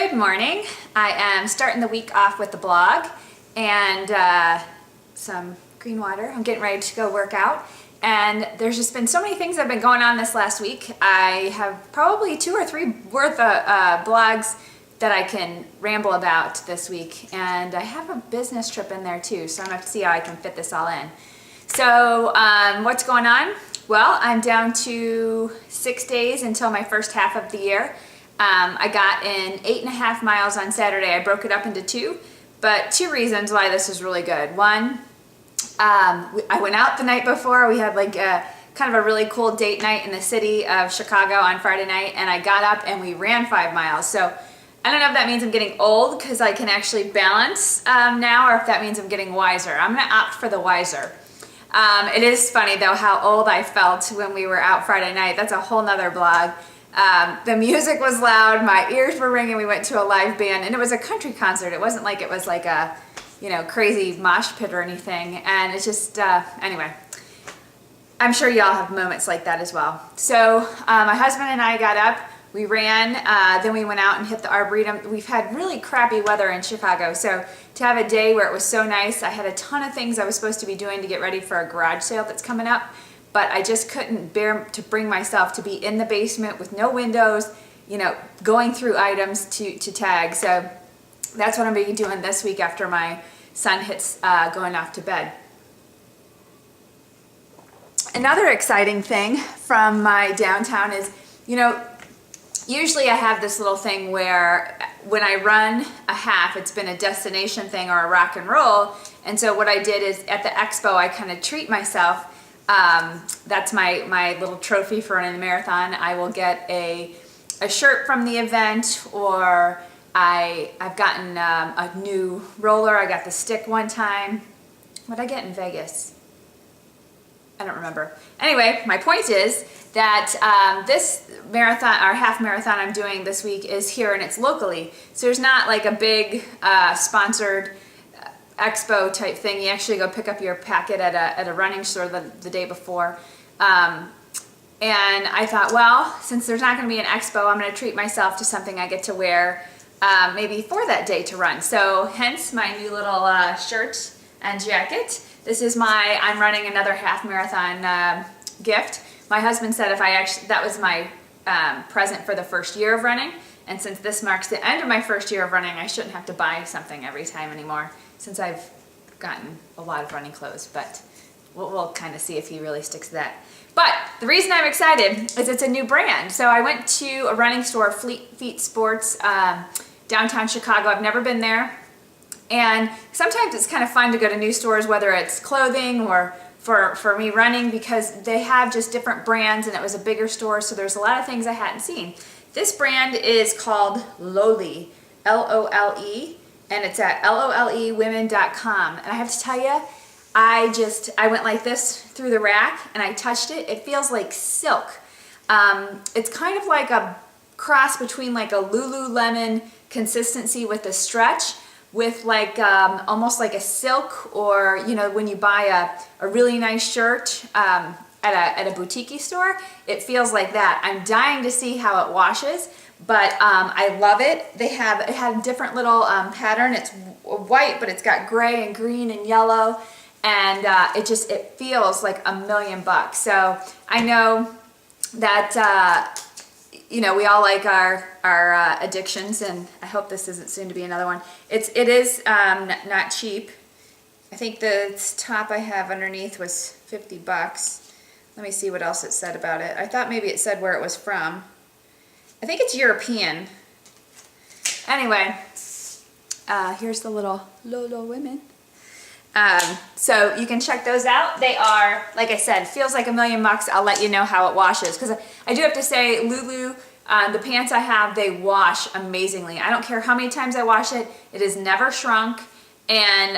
Good morning. I am starting the week off with the blog and some green water. I'm getting ready to go work out, and there's just been so many things that have been going on this last week. I have probably 2 or 3 worth of blogs that I can ramble about this week, and I have a business trip in there too, so I'm gonna have to see how I can fit this all in. So what's going on? Well, I'm down to 6 days until my first half of the year. I got in 8.5 miles on Saturday. I broke it up into 2, but 2 reasons why this is really good. One, I went out the night before. We had like a kind of a really cool date night in the city of Chicago on Friday night, and I got up and we ran 5 miles. So I don't know if that means I'm getting old because I can actually balance now, or if that means I'm getting wiser. I'm gonna opt for the wiser. It is funny though how old I felt when we were out Friday night. That's a whole nother blog. The music was loud, my ears were ringing. We went to a live band, and it was a country concert. It wasn't like it was like a, you know, crazy mosh pit or anything. And it's just, anyway, I'm sure y'all have moments like that as well. So my husband and I got up, we ran, then we went out and hit the Arboretum. We've had really crappy weather in Chicago, so to have a day where it was so nice, I had a ton of things I was supposed to be doing to get ready for a garage sale that's coming up. But I just couldn't bear to bring myself to be in the basement with no windows, you know, going through items to tag. So that's what I'm going to be doing this week after my son hits going off to bed. Another exciting thing from my downtown is, you know, usually I have this little thing where when I run a half, it's been a destination thing or a rock and roll. And so what I did is at the expo, I kind of treat myself. That's my little trophy for running the marathon. I will get a shirt from the event, or I've gotten a new roller. I got the stick one time. What did I get in Vegas? I don't remember. Anyway, my point is that this marathon or half marathon I'm doing this week is here, and it's locally. So there's not like a big sponsored expo type thing. You actually go pick up your packet at a running store the day before. And I thought, well, since there's not going to be an expo, I'm going to treat myself to something I get to wear maybe for that day to run. So hence my new little shirt and jacket. This is I'm running another half marathon gift. My husband said that was my present for the first year of running. And since this marks the end of my first year of running, I shouldn't have to buy something every time anymore, since I've gotten a lot of running clothes. But we'll kind of see if he really sticks to that. But the reason I'm excited is it's a new brand. So I went to a running store, Fleet Feet Sports, downtown Chicago. I've never been there. And sometimes it's kind of fun to go to new stores, whether it's clothing or for me running, because they have just different brands, and it was a bigger store, so there's a lot of things I hadn't seen. This brand is called Lole, L-O-L-E, and it's at lolewomen.com. And I have to tell you, I went like this through the rack and I touched it. It feels like silk. It's kind of like a cross between like a Lululemon consistency with a stretch, with like almost like a silk, or you know, when you buy a really nice shirt at a boutique store, it feels like that. I'm dying to see how it washes, but I love it. It had a different little pattern. It's white, but it's got gray and green and yellow, and it feels like $1,000,000. So I know that you know, we all like our addictions, and I hope this isn't soon to be another one. It is not cheap. I think the top I have underneath was $50. Let me see what else it said about it. I thought maybe it said where it was from. I think it's European. Anyway, here's the little Lolo women. So you can check those out. They are, like I said, feels like $1,000,000. I'll let you know how it washes, because I do have to say, Lulu, the pants I have, they wash amazingly. I don't care how many times I wash it, it has never shrunk. And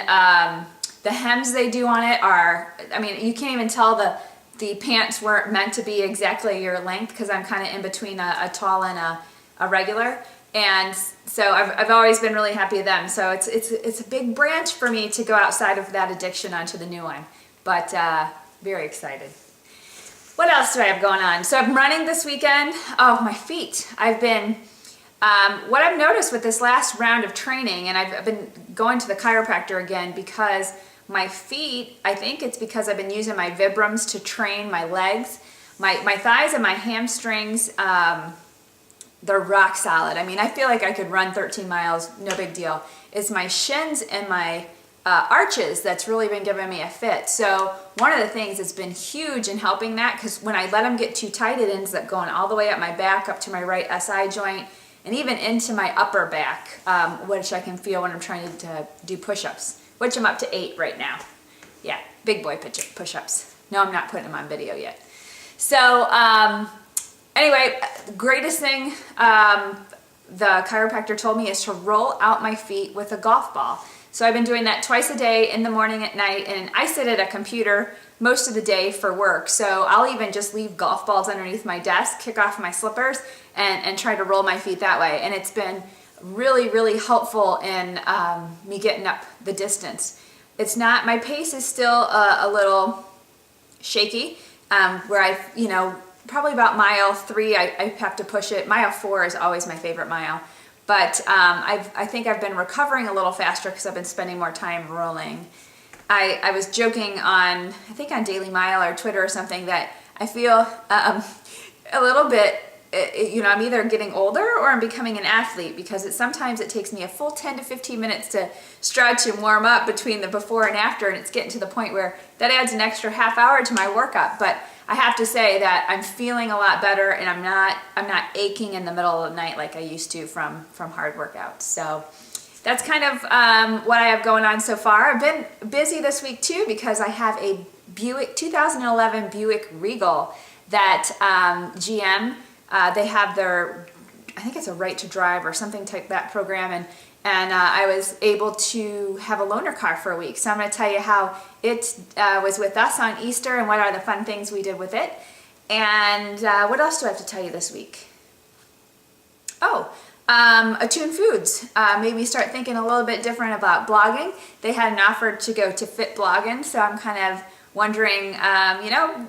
the hems they do on it are, I mean, you can't even tell the pants weren't meant to be exactly your length, because I'm kind of in between a tall and a regular. And so I've always been really happy with them. So it's a big branch for me to go outside of that addiction onto the new one. But very excited. What else do I have going on? So I'm running this weekend. Oh, my feet. I've been What I've noticed with this last round of training, and I've been going to the chiropractor again because my feet, I think it's because I've been using my Vibrams to train my legs. My thighs and my hamstrings, they're rock solid. I mean, I feel like I could run 13 miles, no big deal. It's my shins and my arches that's really been giving me a fit. So one of the things that's been huge in helping that, because when I let them get too tight, it ends up going all the way up my back, up to my right SI joint, and even into my upper back, which I can feel when I'm trying to do push-ups, which I'm up to 8 right now. Yeah, big boy push-ups. No, I'm not putting them on video yet. So anyway, greatest thing the chiropractor told me is to roll out my feet with a golf ball. So I've been doing that twice a day, in the morning, at night, and I sit at a computer most of the day for work. So I'll even just leave golf balls underneath my desk, kick off my slippers, and try to roll my feet that way. And it's been really, really helpful in me getting up the distance. It's not, my pace is still a little shaky, where I, probably about mile 3, I have to push it. Mile 4 is always my favorite mile. But I think I've been recovering a little faster because I've been spending more time rolling. I was joking on, I think on Daily Mile or Twitter or something, that I feel a little bit, I'm either getting older or I'm becoming an athlete, because sometimes it takes me a full 10 to 15 minutes to stretch and warm up between the before and after, and it's getting to the point where that adds an extra half hour to my workout. But I have to say that I'm feeling a lot better, and I'm not aching in the middle of the night like I used to from hard workouts. So that's kind of what I have going on so far. I've been busy this week too, because I have a 2011 Buick Regal that GM, they have their, I think it's a right to drive or something like that program, and I was able to have a loaner car for a week. So I'm going to tell you how it was with us on Easter and what are the fun things we did with it. And what else do I have to tell you this week? Oh, Attune Foods made me start thinking a little bit different about blogging. They had an offer to go to Fit Blogging, so I'm kind of wondering,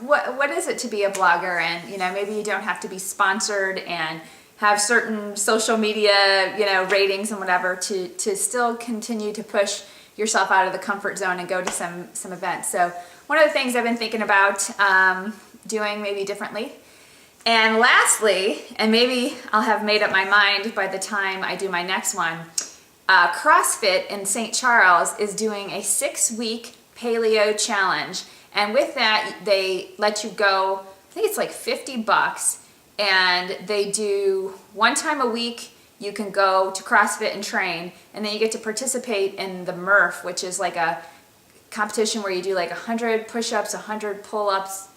what is it to be a blogger? And, maybe you don't have to be sponsored and have certain social media, ratings and whatever to still continue to push yourself out of the comfort zone and go to some events. So one of the things I've been thinking about doing maybe differently. And lastly, and maybe I'll have made up my mind by the time I do my next one, CrossFit in St. Charles is doing a 6-week paleo challenge. And with that, they let you go, I think it's like $50, and they do 1 time a week. You can go to CrossFit and train, and then you get to participate in the Murph, which is like a competition where you do like 100 push-ups, 100 pull-ups,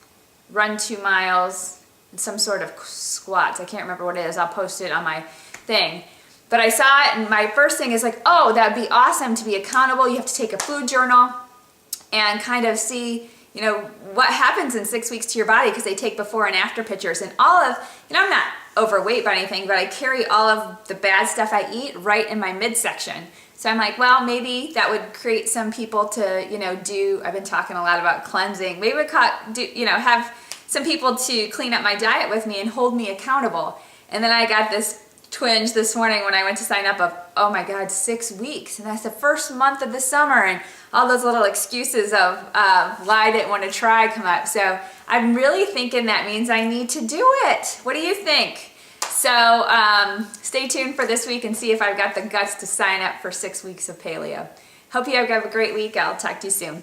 run 2 miles, and some sort of squats. I can't remember what it is. I'll post it on my thing. But I saw it, and my first thing is like, oh, that'd be awesome to be accountable. You have to take a food journal and kind of see, what happens in 6 weeks to your body, because they take before and after pictures. And all of, I'm not overweight by anything, but I carry all of the bad stuff I eat right in my midsection. So I'm like, well, maybe that would create some people to, do, I've been talking a lot about cleansing. Maybe we have some people to clean up my diet with me and hold me accountable. And then I got this twinge this morning when I went to sign up of, oh my God, 6 weeks. And that's the first month of the summer, and all those little excuses of why I didn't want to try come up. So I'm really thinking that means I need to do it. What do you think? So stay tuned for this week and see if I've got the guts to sign up for 6 weeks of paleo. Hope you have a great week. I'll talk to you soon.